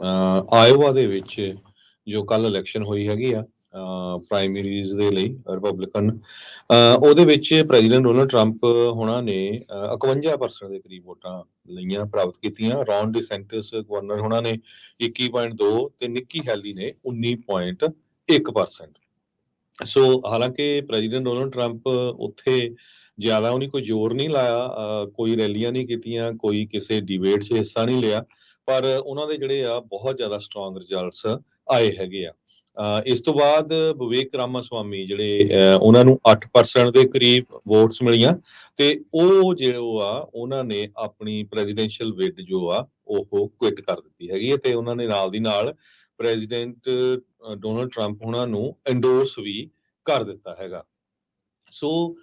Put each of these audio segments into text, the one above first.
Iowa ਦੇ ਵਿੱਚ ਜੋ ਕੱਲ ਇਲੈਕਸ਼ਨ ਹੋਈ ਹੈਗੀ ਆ ਪ੍ਰਾਇਮਰੀਜ਼ ਦੇ ਲਈ ਰਿਪਬਲਿਕਨ, ਉਹਦੇ ਵਿੱਚ ਪ੍ਰੈਜ਼ੀਡੈਂਟ ਡੋਨਲਡ ਟਰੰਪ ਹੋਣਾ ਨੇ 51% ਦੇ ਕਰੀਬ ਵੋਟਾਂ ਲਈਆਂ, ਪ੍ਰਾਪਤ ਕੀਤੀਆਂ। ਰੌਨ ਡਿਸੈਂਟਿਸ ਗਵਰਨਰ ਹੋਣਾ ਨੇ 21.2 ਤੇ ਨਿੱਕੀ ਹੈਲੀ ਨੇ 19.1%। ਸੋ ਹਾਲਾਂਕਿ ਪ੍ਰੈਜ਼ੀਡੈਂਟ ਡੋਨਲਡ ਟਰੰਪ ਉੱਥੇ ਜ਼ਿਆਦਾ ਉਹਨੇ ਕੋਈ ਜ਼ੋਰ ਨਹੀਂ ਲਾਇਆ, ਕੋਈ ਰੈਲੀਆਂ ਨਹੀਂ ਕੀਤੀਆਂ, ਕੋਈ ਕਿਸੇ ਡਿਬੇਟ 'ਚ ਹਿੱਸਾ ਨਹੀਂ ਲਿਆ, ਪਰ ਉਹਨਾਂ ਦੇ ਜਿਹੜੇ ਆ ਬਹੁਤ ਜ਼ਿਆਦਾ ਸਟਰੋਂਗ ਰਿਜ਼ਲਟਸ ਆਏ ਹੈਗੇ ਆ। ਇਸ ਤੋਂ ਬਾਅਦ ਵਿਵੇਕ ਰਾਮਾਸਵਾਮੀ ਜਿਹੜੇ ਉਹਨਾਂ ਨੂੰ 8% ਦੇ ਕਰੀਬ ਵੋਟਸ ਮਿਲੀਆਂ, ਤੇ ਉਹ ਜੋ ਆ ਉਹਨਾਂ ਨੇ ਆਪਣੀ ਪ੍ਰੈਜ਼ੀਡੈਂਸ਼ੀਅਲ ਬਿਡ ਜੋ ਆ ਉਹ ਕੁਇਟ ਕਰ ਦਿੱਤੀ ਹੈਗੀ ਹੈ, ਤੇ ਉਹਨਾਂ ਨੇ ਨਾਲ ਦੀ ਨਾਲ ਪ੍ਰੈਜ਼ੀਡੈਂਟ ਡੋਨਲਡ ਟਰੰਪ ਉਹਨਾਂ ਨੂੰ ਐਂਡੋਰਸ ਵੀ ਕਰ ਦਿੱਤਾ ਹੈਗਾ। ਸੋ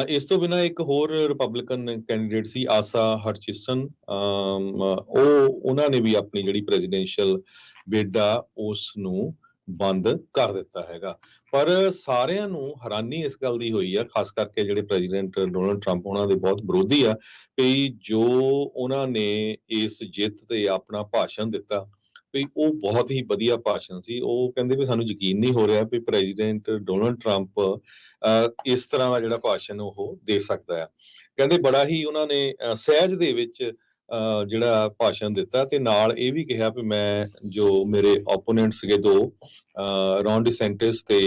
ਇਸ ਤੋਂ ਬਿਨਾਂ ਇੱਕ ਹੋਰ ਰਿਪਬਲਿਕਨ ਕੈਂਡੀਡੇਟ ਸੀ ਆਸਾ ਹਟਚਿਸਨ, ਉਹਨਾਂ ਨੇ ਵੀ ਆਪਣੀ ਜਿਹੜੀ ਪ੍ਰੈਜ਼ੀਡੈਂਸ਼ੀਅਲ ਬਿਡ ਆ ਉਸ ਨੂੰ ਬੰਦ ਕਰ ਦਿੱਤਾ ਹੈਗਾ। ਪਰ ਸਾਰਿਆਂ ਨੂੰ ਹੈਰਾਨੀ ਇਸ ਗੱਲ ਦੀ ਹੋਈ ਆ, ਖਾਸ ਕਰਕੇ ਜਿਹੜੇ ਪ੍ਰੈਜ਼ੀਡੈਂਟ ਡੋਨਲਡ ਟਰੰਪ ਉਹਨਾਂ ਦੇ ਬਹੁਤ ਵਿਰੋਧੀ ਆ, ਵੀ ਜੋ ਉਹਨਾਂ ਨੇ ਇਸ ਜਿੱਤ ਤੇ ਆਪਣਾ ਭਾਸ਼ਣ ਦਿੱਤਾ ਵੀ ਉਹ ਬਹੁਤ ਹੀ ਵਧੀਆ ਭਾਸ਼ਣ ਸੀ। ਉਹ ਕਹਿੰਦੇ ਵੀ ਸਾਨੂੰ ਯਕੀਨ ਨਹੀਂ ਹੋ ਰਿਹਾ ਵੀ ਪ੍ਰੈਜ਼ੀਡੈਂਟ ਡੋਨਲਡ ਟਰੰਪ ਇਸ ਤਰ੍ਹਾਂ ਦਾ ਜਿਹੜਾ ਭਾਸ਼ਣ ਉਹ ਦੇ ਸਕਦਾ ਆ। ਕਹਿੰਦੇ ਬੜਾ ਹੀ ਉਹਨਾਂ ਨੇ ਸਹਿਜ ਦੇ ਵਿੱਚ ਜਿਹੜਾ ਭਾਸ਼ਣ ਦਿੱਤਾ, ਤੇ ਨਾਲ ਇਹ ਵੀ ਕਿਹਾ ਵੀ ਮੈਂ ਜੋ ਮੇਰੇ ਓਪੋਨੈਂਟ ਸੀਗੇ ਦੋ, ਰੌਨ ਡਿਸੈਂਟਿਸ ਤੇ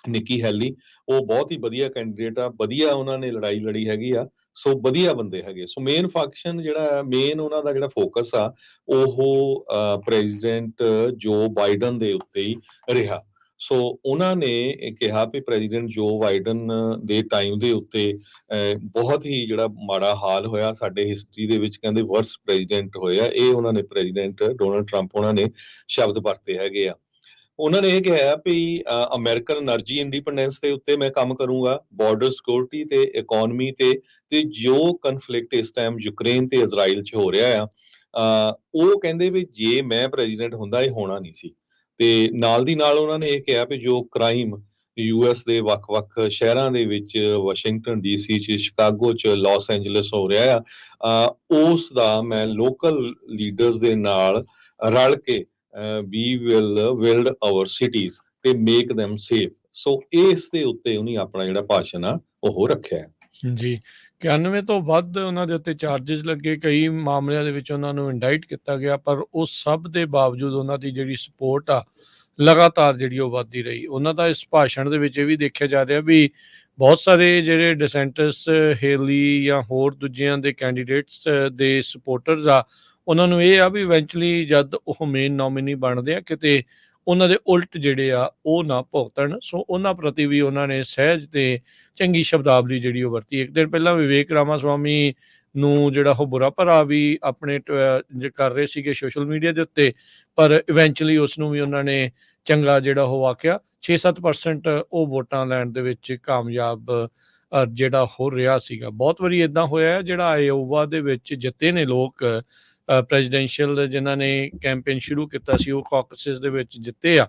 ਨਿੱਕੀ ਹੈਲੀ, ਉਹ ਬਹੁਤ ਹੀ ਵਧੀਆ ਕੈਂਡੀਡੇਟ ਆ, ਵਧੀਆ ਉਹਨਾਂ ਨੇ ਲੜਾਈ ਲੜੀ ਹੈਗੀ ਆ, ਸੋ ਵਧੀਆ ਬੰਦੇ ਹੈਗੇ। ਸੋ ਮੇਨ ਫੰਕਸ਼ਨ ਜਿਹੜਾ ਮੇਨ ਉਹਨਾਂ ਦਾ ਜਿਹੜਾ ਫੋਕਸ ਆ ਉਹ ਪ੍ਰੈਜ਼ੀਡੈਂਟ ਜੋ ਬਾਈਡਨ ਦੇ ਉੱਤੇ ਹੀ ਰਿਹਾ। ਸੋ ਉਹਨਾਂ ਨੇ ਕਿਹਾ ਵੀ ਪ੍ਰੈਜ਼ੀਡੈਂਟ ਜੋ ਬਾਈਡਨ ਦੇ ਟਾਈਮ ਦੇ ਉੱਤੇ ਬਹੁਤ ਹੀ ਜਿਹੜਾ ਮਾੜਾ ਹਾਲ ਹੋਇਆ ਸਾਡੇ ਹਿਸਟਰੀ ਦੇ ਵਿੱਚ, ਕਹਿੰਦੇ ਵਰਸਟ ਪ੍ਰੈਜ਼ੀਡੈਂਟ ਹੋਇਆ, ਇਹ ਉਹਨਾਂ ਨੇ ਪ੍ਰੈਜ਼ੀਡੈਂਟ ਡੋਨਲਡ ਟਰੰਪ ਉਹਨਾਂ ਨੇ ਸ਼ਬਦ ਵਰਤੇ ਹੈਗੇ ਆ। ਉਹਨਾਂ ਨੇ ਇਹ ਕਿਹਾ ਵੀ ਅਮਰੀਕਨ એનર્ਜੀ ਇੰਡੀਪੈਂਡੈਂਸ ਦੇ ਉੱਤੇ ਮੈਂ ਕੰਮ ਕਰੂੰਗਾ, ਬਾਰਡਰ ਸਿਕਿਉਰਿਟੀ ਤੇ ਇਕਨੋਮੀ ਤੇ ਜੋ ਕਨਫਲਿਕਟ ਇਸ ਟਾਈਮ ਯੂਕਰੇਨ ਤੇ ਇਜ਼ਰਾਈਲ 'ਚ ਹੋ ਰਿਹਾ ਆ, ਉਹ ਕਹਿੰਦੇ ਵੀ ਜੇ ਮੈਂ ਪ੍ਰੈਜ਼ੀਡੈਂਟ ਹੁੰਦਾ ਇਹ ਹੋਣਾ ਨਹੀਂ ਸੀ। ਤੇ ਨਾਲ ਦੀ ਨਾਲ ਉਹਨਾਂ ਨੇ ਇਹ ਕਿਹਾ ਵੀ ਜੋ ਕ੍ਰਾਈਮ ਯੂਐਸ ਦੇ ਵੱਖ-ਵੱਖ ਸ਼ਹਿਰਾਂ ਦੇ ਵਿੱਚ, ਵਾਸ਼ਿੰਗਟਨ ਡੀਸੀ 'ਚ, ਸ਼ਿਕਾਗੋ 'ਚ, ਲਾਸ ਐਂਜਲਸ ਹੋ ਰਿਹਾ ਆ, ਉਸ ਦਾ ਮੈਂ ਲੋਕਲ ਲੀਡਰਸ ਦੇ ਨਾਲ ਰਲ ਕੇ we will build our cities ਤੇ ਮੇਕ them ਸੇਫ। ਸੋ ਇਸ ਦੇ ਉੱਤੇ ਉਹਨੇ ਆਪਣਾ ਜਿਹੜਾ ਭਾਸ਼ਣ ਆ ਉਹ ਰੱਖਿਆ। ਜੀ 91 ਤੋਂ ਵੱਧ ਉਹਨਾਂ ਦੇ ਉੱਤੇ ਚਾਰजेस ਲੱਗੇ, ਕਈ ਮਾਮਲਿਆਂ ਦੇ ਵਿੱਚ ਉਹਨਾਂ ਨੂੰ ਇੰਡਾਈਟ ਕੀਤਾ ਗਿਆ, ਪਰ ਉਸ ਸਭ ਦੇ ਬਾਵਜੂਦ ਉਹਨਾਂ ਦੀ ਜਿਹੜੀ ਸਪੋਰਟ ਆ ਲਗਾਤਾਰ ਜਿਹੜੀ ਉਹ ਵੱਧਦੀ ਰਹੀ। ਉਹਨਾਂ ਦਾ ਇਸ ਭਾਸ਼ਣ ਦੇ ਵਿੱਚ ਇਹ ਵੀ ਦੇਖਿਆ ਜਾ ਰਿਹਾ ਵੀ ਬਹੁਤ ਸਾਰੇ ਜਿਹੜੇ ਡਿਸੈਂਟਸ, ਹੇਲੀ ਜਾਂ ਹੋਰ ਦੂਜਿਆਂ ਦੇ ਕੈਂਡੀਡੇਟਸ ਦੇ ਸਪੋਰਟਰਸ ਆ, ਉਹਨਾਂ ਨੂੰ ਇਹ ਆ ਵੀ ਇਵੈਂਚੁਅਲੀ ਜਦ ਉਹ ਮੇਨ ਨੋਮੀਨੀ ਬਣਦੇ ਆ ਕਿਤੇ ਉਹਨਾਂ ਦੇ ਉਲਟ ਜਿਹੜੇ ਆ ਉਹ ਨਾ ਭੁਗਤਣ। ਸੋ ਉਹਨਾਂ ਪ੍ਰਤੀ ਵੀ ਉਹਨਾਂ ਨੇ ਸਹਿਜ ਤੇ ਚੰਗੀ ਸ਼ਬਦਾਵਲੀ ਜਿਹੜੀ ਉਹ ਵਰਤੀ। ਇੱਕ ਦਿਨ ਪਹਿਲਾਂ ਵਿਵੇਕ ਰਾਮਾਸਵਾਮੀ ਨੂੰ ਜਿਹੜਾ ਉਹ ਬੁਰਾ ਭਰਾ ਵੀ ਆਪਣੇ ਕਰ ਰਹੇ ਸੀਗੇ ਸੋਸ਼ਲ ਮੀਡੀਆ ਦੇ ਉੱਤੇ, ਪਰ ਇਵੈਂਚੁਅਲੀ ਉਸ ਨੂੰ ਵੀ ਉਹਨਾਂ ਨੇ ਚੰਗਾ ਜਿਹੜਾ ਉਹ ਆਖਿਆ। 6-7% ਉਹ ਵੋਟਾਂ ਲੈਣ ਦੇ ਵਿੱਚ ਕਾਮਯਾਬ ਜਿਹੜਾ ਹੋ ਰਿਹਾ ਸੀਗਾ। ਬਹੁਤ ਵਾਰੀ ਇੱਦਾਂ ਹੋਇਆ ਜਿਹੜਾ ਆਇਓਵਾ ਦੇ ਵਿੱਚ ਜਿੱਤੇ ਨੇ ਲੋਕ ਪ੍ਰੈਜ਼ੀਡੈਂਸ਼ੀਅਲ, ਜਿਨ੍ਹਾਂ ਨੇ ਕੈਂਪੇਨ ਸ਼ੁਰੂ ਕੀਤਾ ਸੀ, ਉਹ ਕਾਕਸਿਸ ਦੇ ਵਿੱਚ ਜਿੱਤੇ ਆ,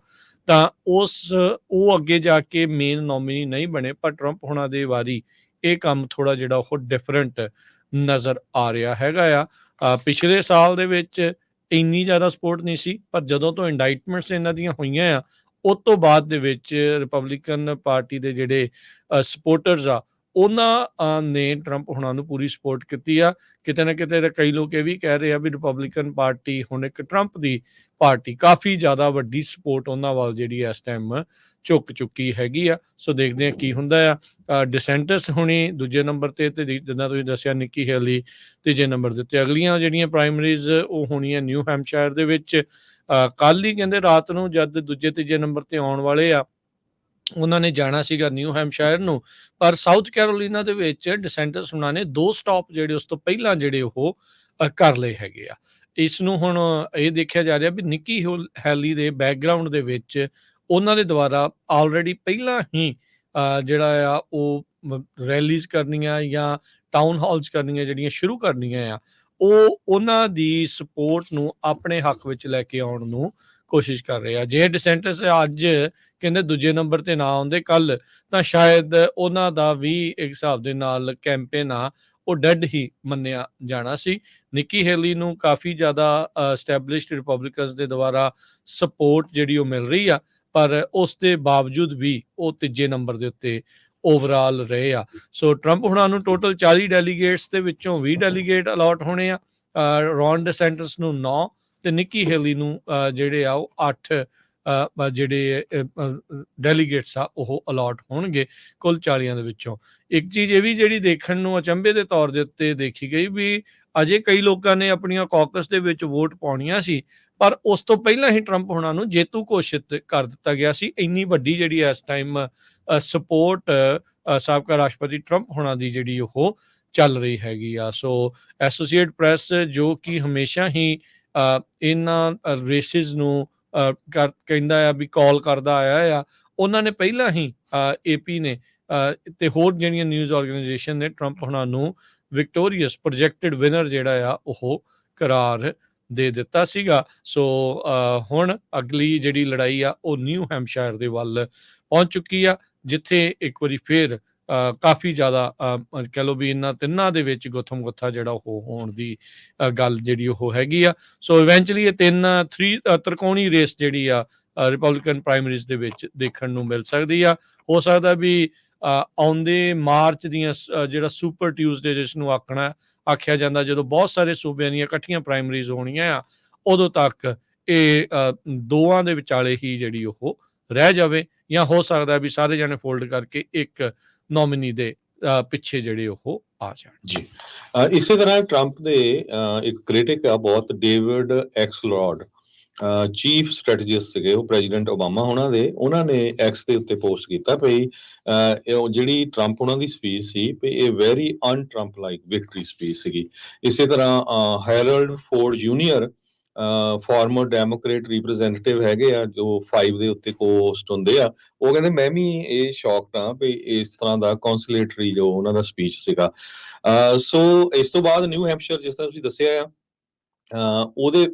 ਤਾਂ ਉਹ ਅੱਗੇ ਜਾ ਕੇ ਮੇਨ ਨੋਮੀਨੀ ਨਹੀਂ ਬਣੇ। ਪਰ ਟਰੰਪ ਹੋਣਾ ਦੇ ਵਾਰੀ ਇਹ ਕੰਮ ਥੋੜਾ ਜਿਹੜਾ ਉਹ ਡਿਫਰੈਂਟ ਨਜ਼ਰ ਆ ਰਿਹਾ ਹੈਗਾ ਆ। ਪਿਛਲੇ ਸਾਲ ਦੇ ਵਿੱਚ ਇੰਨੀ ਜ਼ਿਆਦਾ ਸਪੋਰਟ ਨਹੀਂ ਸੀ, ਪਰ ਜਦੋਂ ਤੋਂ ਇੰਡਾਈਟਮੈਂਟਸ ਇਹਨਾਂ ਦੀਆਂ ਹੋਈਆਂ ਆ ਉਸ ਤੋਂ ਬਾਅਦ ਦੇ ਵਿੱਚ ਰਿਪਬਲਿਕਨ ਪਾਰਟੀ ਦੇ ਜਿਹੜੇ ਸਪੋਰਟਰਸ ਆ ਉਹਨਾਂ ਨੇ ਟਰੰਪ ਹੋਣਾ ਨੂੰ ਪੂਰੀ ਸਪੋਰਟ ਕੀਤੀ ਆ। ਕਿਤੇ ਨਾ ਕਿਤੇ ਤਾਂ ਕਈ ਲੋਕ ਇਹ ਵੀ ਕਹਿ ਰਹੇ ਆ ਵੀ ਰਿਪਬਲਿਕਨ ਪਾਰਟੀ ਹੁਣ ਇੱਕ ਟਰੰਪ ਦੀ ਪਾਰਟੀ, ਕਾਫੀ ਜ਼ਿਆਦਾ ਵੱਡੀ ਸਪੋਰਟ ਉਹਨਾਂ ਵੱਲ ਜਿਹੜੀ ਇਸ ਟਾਈਮ ਝੁੱਕ ਚੁੱਕੀ ਹੈਗੀ ਆ। ਸੋ ਦੇਖਦੇ ਆ ਕੀ ਹੁੰਦਾ ਆ। ਡਿਸੈਂਟਸ ਹੁਣੀ ਦੂਜੇ ਨੰਬਰ ਤੇ ਜਿੱਦਾਂ ਤੁਸੀਂ ਦੱਸਿਆ ਨਿੱਕੀ ਹੈਲੀ ਤੀਜੇ ਨੰਬਰ ਦੇ ਉੱਤੇ। ਅਗਲੀਆਂ ਜਿਹੜੀਆਂ ਪ੍ਰਾਇਮਰੀਜ਼ ਉਹ ਹੋਣੀਆਂ ਨਿਊ ਹੈਂਪਸ਼ਾਇਰ ਦੇ ਵਿੱਚ। ਕੱਲ੍ਹ ਹੀ ਕਹਿੰਦੇ ਰਾਤ ਨੂੰ ਜਦ ਦੂਜੇ ਤੀਜੇ ਨੰਬਰ ਤੇ ਆਉਣ ਵਾਲੇ ਆ, ਉਹਨਾਂ ਨੇ ਜਾਣਾ ਸੀਗਾ ਨਿਊ ਹੈਂਪਸ਼ਾਇਰ ਨੂੰ, ਪਰ ਸਾਊਥ ਕੈਰੋਲੀਨਾ ਦੇ ਵਿੱਚ ਡਿਸੈਂਟਸ ਉਹਨਾਂ ਨੇ 2 ਸਟਾਪ ਜਿਹੜੇ ਉਸ ਤੋਂ ਪਹਿਲਾਂ ਜਿਹੜੇ ਉਹ ਕਰ ਲਏ ਹੈਗੇ ਆ। ਇਸ ਨੂੰ ਹੁਣ ਇਹ ਦੇਖਿਆ ਜਾ ਰਿਹਾ ਵੀ ਨਿੱਕੀ ਹੈਲੀ ਦੇ ਬੈਕਗਰਾਊਂਡ ਦੇ ਵਿੱਚ ਉਹਨਾਂ ਦੇ ਦੁਆਰਾ ਆਲਰੇਡੀ ਪਹਿਲਾਂ ਹੀ ਜਿਹੜਾ ਆ ਉਹ ਰੈਲੀਜ਼ ਕਰਨੀਆਂ ਜਾਂ ਟਾਊਨ ਹਾਲਸ ਕਰਨੀਆਂ ਜਿਹੜੀਆਂ ਸ਼ੁਰੂ ਕਰਨੀਆਂ ਆ, ਉਹ ਉਹਨਾਂ ਦੀ ਸਪੋਰਟ ਨੂੰ ਆਪਣੇ ਹੱਕ ਵਿੱਚ ਲੈ ਕੇ ਆਉਣ ਨੂੰ ਕੋਸ਼ਿਸ਼ ਕਰ ਰਹੇ ਆ। ਜੇ ਡਿਸੈਂਟਸ ਅੱਜ ਕਹਿੰਦੇ ਦੂਜੇ ਨੰਬਰ ਤੇ ਨਾ ਆਉਂਦੇ ਕੱਲ, ਤਾਂ ਸ਼ਾਇਦ ਉਹਨਾਂ ਦਾ ਵੀ ਇੱਕ ਹਿਸਾਬ ਦੇ ਨਾਲ ਕੈਂਪੇਨ ਆ ਉਹ ਡੈਡ ਹੀ ਮੰਨਿਆ ਜਾਣਾ ਸੀ। ਨਿੱਕੀ ਹੇਲੀ ਨੂੰ ਕਾਫੀ ਜ਼ਿਆਦਾ ਐਸਟੈਬਲਿਸ਼ਡ ਰਿਪਬਲਿਕਨਸ ਦੇ ਦੁਆਰਾ ਸਪੋਰਟ ਜਿਹੜੀ ਉਹ ਮਿਲ ਰਹੀ ਆ, ਪਰ ਉਸ ਦੇ ਬਾਵਜੂਦ ਵੀ ਉਹ ਤੀਜੇ ਨੰਬਰ ਦੇ ਉੱਤੇ ਓਵਰਆਲ ਰਹੇ ਆ। ਸੋ ਟਰੰਪ ਹੁਣਾਂ ਨੂੰ ਟੋਟਲ 40 ਡੈਲੀਗੇਟਸ ਦੇ ਵਿੱਚੋਂ 20 ਡੈਲੀਗੇਟ ਅਲਾਟ ਹੋਣੇ ਆ, ਰੌਨ ਡੈਸੈਂਟਸ ਨੂੰ 9 ਤੇ ਨਿੱਕੀ ਹੇਲੀ ਨੂੰ ਜਿਹੜੇ ਆ ਉਹ 8 ਜਿਹੜੇ ਡੈਲੀਗੇਟਸ ਆ ਉਹ ਅਲਾਟ ਹੋਣਗੇ ਕੁੱਲ 40 ਦੇ ਵਿੱਚੋਂ। ਇੱਕ ਚੀਜ਼ ਇਹ ਵੀ ਜਿਹੜੀ ਦੇਖਣ ਨੂੰ ਅਚੰਭੇ ਦੇ ਤੌਰ ਦੇ ਉੱਤੇ ਦੇਖੀ ਗਈ ਵੀ ਅਜੇ ਕਈ ਲੋਕਾਂ ਨੇ ਆਪਣੀਆਂ ਕਾਕਸ ਦੇ ਵਿੱਚ ਵੋਟ ਪਾਉਣੀਆਂ ਸੀ, ਪਰ ਉਸ ਤੋਂ ਪਹਿਲਾਂ ਹੀ ਟਰੰਪ ਹੁਣਾਂ ਨੂੰ ਜੇਤੂ ਘੋਸ਼ਿਤ ਕਰ ਦਿੱਤਾ ਗਿਆ ਸੀ। ਇੰਨੀ ਵੱਡੀ ਜਿਹੜੀ ਇਸ ਟਾਈਮ ਸਪੋਰਟ ਸਾਬਕਾ ਰਾਸ਼ਟਰਪਤੀ ਟਰੰਪ ਹੁਣਾਂ ਦੀ ਜਿਹੜੀ ਉਹ ਚੱਲ ਰਹੀ ਹੈਗੀ ਆ। ਸੋ ਐਸੋਸੀਏਟ ਪ੍ਰੈਸ ਜੋ ਕਿ ਹਮੇਸ਼ਾ ਹੀ ਇਹਨਾਂ ਰੇਸਿਸ ਨੂੰ ਕਹਿੰਦਾ ਆ ਵੀ ਕਾਲ ਕਰਦਾ ਆਇਆ ਆ, ਉਹਨਾਂ ਨੇ ਪਹਿਲਾਂ ਹੀ ਏਪੀ ਨੇ ਤੇ ਹੋਰ ਜਿਹੜੀਆਂ ਨਿਊਜ਼ ਆਰਗੇਨਾਈਜੇਸ਼ਨ ਨੇ ਟਰੰਪ ਹੁਣਾਂ ਨੂੰ ਵਿਕਟੋਰੀਅਸ ਪ੍ਰੋਜੈਕਟਡ ਵਿਨਰ ਜਿਹੜਾ ਆ ਉਹ ਕਰਾਰ ਦੇ ਦਿੱਤਾ ਸੀਗਾ। ਸੋ ਹੁਣ ਅਗਲੀ ਜਿਹੜੀ ਲੜਾਈ ਆ ਉਹ ਨਿਊ ਹੈਂਪਸ਼ਾਇਰ ਦੇ ਵੱਲ ਪਹੁੰਚ ਚੁੱਕੀ ਆ, ਜਿੱਥੇ ਇੱਕ ਵਾਰੀ ਫੇਰ ਕਾਫੀ ਜ਼ਿਆਦਾ ਕਹਿ ਲਓ ਵੀ ਇਹਨਾਂ ਤਿੰਨਾਂ ਦੇ ਵਿੱਚ ਗੁੱਥਮ ਗੁੱਥਾ ਜਿਹੜਾ ਉਹ ਹੋਣ ਦੀ ਗੱਲ ਜਿਹੜੀ ਉਹ ਹੈਗੀ ਆ। ਸੋ ਇਵੈਂਚੁਅਲੀ ਇਹ 3 ਤ੍ਰਿਕੋਣੀ ਰੇਸ ਜਿਹੜੀ ਆ ਰਿਪਬਲਿਕਨ ਪ੍ਰਾਇਮਰੀਜ਼ ਦੇ ਵਿੱਚ ਦੇਖਣ ਨੂੰ ਮਿਲ ਸਕਦੀ ਆ। ਹੋ ਸਕਦਾ ਵੀ ਆਉਂਦੇ ਮਾਰਚ ਦੀਆਂ ਜਿਹੜਾ ਸੁਪਰ ਟਿਊਜ਼ਡੇ ਜਿਸ ਨੂੰ ਆਖਿਆ ਜਾਂਦਾ, ਜਦੋਂ ਬਹੁਤ ਸਾਰੇ ਸੂਬਿਆਂ ਦੀਆਂ ਇਕੱਠੀਆਂ ਪ੍ਰਾਇਮਰੀਜ਼ ਹੋਣੀਆਂ ਆ, ਉਦੋਂ ਤੱਕ ਇਹ ਦੋਵਾਂ ਦੇ ਵਿਚਾਲੇ ਹੀ ਜਿਹੜੀ ਉਹ ਰਹਿ ਜਾਵੇ, ਜਾਂ ਹੋ ਸਕਦਾ ਵੀ ਸਾਰੇ ਜਾਣੇ ਫੋਲਡ ਕਰਕੇ ਇੱਕ ਨੋਮੀਨੀ ਦੇ ਪਿੱਛੇ ਜਿਹੜੇ ਉਹ ਆ ਜਾਣ। ਜੀ ਇਸੇ ਤਰ੍ਹਾਂ ਟਰੰਪ ਦੇ ਇੱਕ ਕ੍ਰਿਟਿਕ ਆ ਬਹੁਤ, ਡੇਵਿਡ ਐਕਸਲਰੋਡ, ਚੀਫ ਸਟ੍ਰੈਟਜਿਸਟ ਸੀਗੇ ਉਹ ਪ੍ਰੈਜ਼ੀਡੈਂਟ ਓਬਾਮਾ ਉਹਨਾਂ ਦੇ। ਉਹਨਾਂ ਨੇ ਐਕਸ ਦੇ ਉੱਤੇ ਪੋਸਟ ਕੀਤਾ ਭਈ ਜਿਹੜੀ ਟਰੰਪ ਉਹਨਾਂ ਦੀ ਸਪੀਚ ਸੀ ਵੀ ਇਹ ਵੈਰੀ ਅਨਟਰੰਪ ਲਾਈਕ ਵਿਕਟਰੀ ਸਪੀਚ ਸੀਗੀ। ਇਸੇ ਤਰ੍ਹਾਂ Herald Ford junior farmer Democrat representative ਹੈਗੇ ਆ ਜੋ 5 ਦੇ ਉੱਤੇ ਹੋਸਟ ਹੁੰਦੇ ਆ, ਉਹ ਕਹਿੰਦੇ ਮੈਂ ਵੀ ਇਹ ਸ਼ੌਕਡ ਆ ਵੀ ਇਸ ਤਰ੍ਹਾਂ ਦਾ ਕੌਂਸਲੇਟਰੀ ਜੋ ਉਹਨਾਂ ਦਾ ਸਪੀਚ ਸੀਗਾ। ਸੋ ਇਸ ਤੋਂ ਬਾਅਦ ਨਿਊ ਹੈਂਪਸ਼ਾਇਰ ਜਿਸ ਤਰ੍ਹਾਂ ਤੁਸੀਂ ਦੱਸਿਆ ਆ, ਉਹਦੇ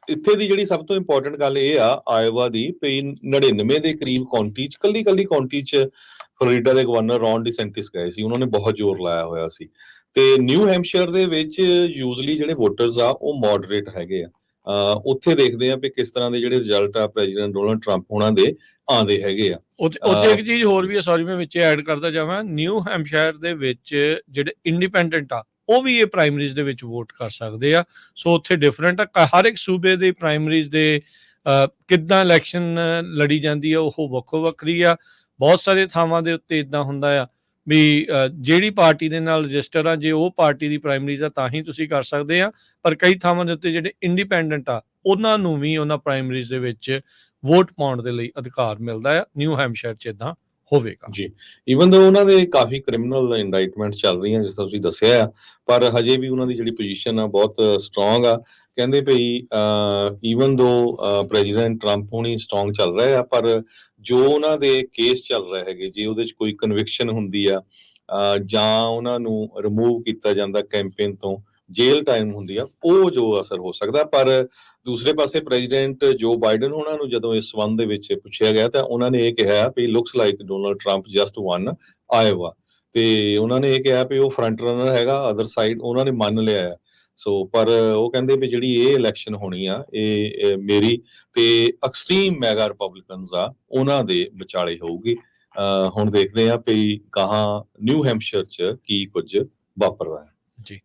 ਇੱਥੇ ਦੀ ਜਿਹੜੀ ਸਭ ਤੋਂ ਇੰਪੋਰਟੈਂਟ ਗੱਲ ਇਹ ਆ ਆਇਓਵਾ ਦੀ ਵੀ 99 ਦੇ ਕਰੀਬ ਕਾਉਂਟੀ ਚ ਕੱਲੀ ਕਾਉਂਟੀ ਚ ਫਲੋਰੀਡਾ ਦੇ ਗਵਰਨਰ ਰੌਨ ਡੀਸੈਂਟਿਸ ਗਏ ਸੀ, ਉਹਨਾਂ ਨੇ ਬਹੁਤ ਜ਼ੋਰ ਲਾਇਆ ਹੋਇਆ ਸੀ। ਤੇ ਨਿਊ ਹੈਂਪਸ਼ਾਇਰ ਦੇ ਵਿੱਚ ਯੂਜ਼ਲੀ ਜਿਹੜੇ ਵੋਟਰਸ ਆ ਉਹ ਮੋਡਰੇਟ ਹੈਗੇ ਆ। ਉੱਥੇ ਦੇਖਦੇ ਆ ਵੀ ਕਿਸ ਤਰ੍ਹਾਂ ਦੇ ਜਿਹੜੇ ਰਿਜ਼ਲਟ ਆ ਪ੍ਰੈਜ਼ੀਡੈਂਟ ਡੋਨਲਡ ਟਰੰਪ ਉਹਨਾਂ ਦੇ ਆਉਂਦੇ ਹੈਗੇ ਆ। ਉੱਥੇ ਇੱਕ ਚੀਜ਼ ਹੋਰ ਵੀ ਹੈ, ਸੌਰੀ ਮੈਂ ਵਿੱਚ ਐਡ ਕਰਦਾ ਜਾਵਾਂ, ਨਿਊ ਹੈਂਪਸ਼ਾਇਰ ਦੇ ਵਿੱਚ ਜਿਹੜੇ ਇੰਡੀਪੈਂਡੈਂਟ ਆ ਉਹ ਵੀ ਇਹ ਪ੍ਰਾਇਮਰੀਜ਼ ਦੇ ਵਿੱਚ ਵੋਟ ਕਰ ਸਕਦੇ ਆ। ਸੋ ਉੱਥੇ ਡਿਫਰੈਂਟ ਆ, ਹਰ ਇੱਕ ਸੂਬੇ ਦੇ ਪ੍ਰਾਇਮਰੀਜ਼ ਦੇ ਕਿੱਦਾਂ ਇਲੈਕਸ਼ਨ ਲੜੀ ਜਾਂਦੀ ਆ ਉਹ ਵੱਖੋ ਵੱਖਰੀ ਆ। ਬਹੁਤ ਸਾਰੇ ਥਾਵਾਂ ਦੇ ਉੱਤੇ ਇੱਦਾਂ ਹੁੰਦਾ ਆ ਵੀ ਜਿਹੜੀ ਪਾਰਟੀ ਦੇ ਨਾਲ ਰਜਿਸਟਰ ਆ, ਜੇ ਉਹ ਪਾਰਟੀ ਦੀ ਪ੍ਰਾਇਮਰੀਜ਼ ਆ ਤਾਂ ਹੀ ਤੁਸੀਂ ਕਰ ਸਕਦੇ ਆ, ਪਰ ਕਈ ਥਾਵਾਂ ਦੇ ਉੱਤੇ ਜਿਹੜੇ ਇੰਡੀਪੈਂਡੈਂਟ ਆ ਉਹਨਾਂ ਨੂੰ ਵੀ ਉਹਨਾਂ ਪ੍ਰਾਇਮਰੀਜ਼ ਦੇ ਵਿੱਚ ਵੋਟ ਪਾਉਣ ਦੇ ਲਈ ਅਧਿਕਾਰ ਮਿਲਦਾ ਆ। ਨਿਊ ਹੈਂਪਸ਼ਾਇਰ 'ਚ ਇਦਾਂ ਹੋਵੇਗਾ ਜੀ। ਈਵਨ ਦੋ ਉਹਨਾਂ ਦੇ ਕਾਫੀ ਕ੍ਰਿਮੀਨਲ ਇੰਡਾਈਟਮੈਂਟ ਚੱਲ ਰਹੀਆਂ ਜਿਸ ਤਰ੍ਹਾਂ ਤੁਸੀਂ ਦੱਸਿਆ ਆ, ਪਰ ਹਜੇ ਵੀ ਉਹਨਾਂ ਦੀ ਜਿਹੜੀ ਪੋਜੀਸ਼ਨ ਆ ਬਹੁਤ ਸਟਰੋਂਗ ਆ। ਕਹਿੰਦੇ ਭਈ ਈਵਨ ਦੋ ਪ੍ਰੈਜ਼ੀਡੈਂਟ ਟਰੰਪ ਹੁਣੀ ਸਟਰੋਂਗ ਚੱਲ ਰਹੇ ਆ, ਪਰ ਜੋ ਉਹਨਾਂ ਦੇ ਕੇਸ ਚੱਲ ਰਹੇ ਹੈਗੇ, ਜੇ ਉਹਦੇ 'ਚ ਕੋਈ ਕਨਵਿਕਸ਼ਨ ਹੁੰਦੀ ਆ ਜਾਂ ਉਹਨਾਂ ਨੂੰ ਰਿਮੂਵ ਕੀਤਾ ਜਾਂਦਾ ਕੈਂਪੇਨ ਤੋਂ, ਜੇਲ੍ਹ ਟਾਈਮ ਹੁੰਦੀ ਆ, ਉਹ ਜੋ ਅਸਰ ਹੋ ਸਕਦਾ। ਪਰ ਦੂਸਰੇ ਪਾਸੇ ਪ੍ਰੈਜ਼ੀਡੈਂਟ ਜੋ ਬਾਈਡਨ ਉਹਨਾਂ ਨੂੰ ਜਦੋਂ ਇਸ ਸੰਬੰਧ ਦੇ ਵਿੱਚ ਪੁੱਛਿਆ ਗਿਆ ਤਾਂ ਉਹਨਾਂ ਨੇ ਇਹ ਕਿਹਾ ਵੀ looks like Donald Trump just won Iowa, ਤੇ ਉਹਨਾਂ ਨੇ ਇਹ ਕਿਹਾ ਵੀ ਉਹ ਫਰੰਟ ਰਨਰ ਹੈਗਾ, ਅਦਰ ਸਾਈਡ ਉਹਨਾਂ ਨੇ ਮੰਨ ਲਿਆ ਆ। ਸੋ ਪਰ ਉਹ ਕਹਿੰਦੇ ਵੀ ਜਿਹੜੀ ਇਹ ਇਲੈਕਸ਼ਨ ਹੋਣੀ ਆ ਇਹ ਮੇਰੀ ਤੇ ਐਕਸਟ੍ਰੀਮ ਮੈਗਾ ਰਿਪਬਲਿਕਨਸ ਆ ਉਹਨਾਂ ਦੇ ਵਿਚਾਲੇ ਹੋਊਗੀ। ਹੁਣ ਦੇਖਦੇ ਆ ਵੀ ਕਹਾਂ ਨਿਊ ਹੈਂਪਸ਼ਾਇਰ 'ਚ ਕੀ ਕੁਝ ਵਾਪਰਦਾ ਹੈ। ਜੀ,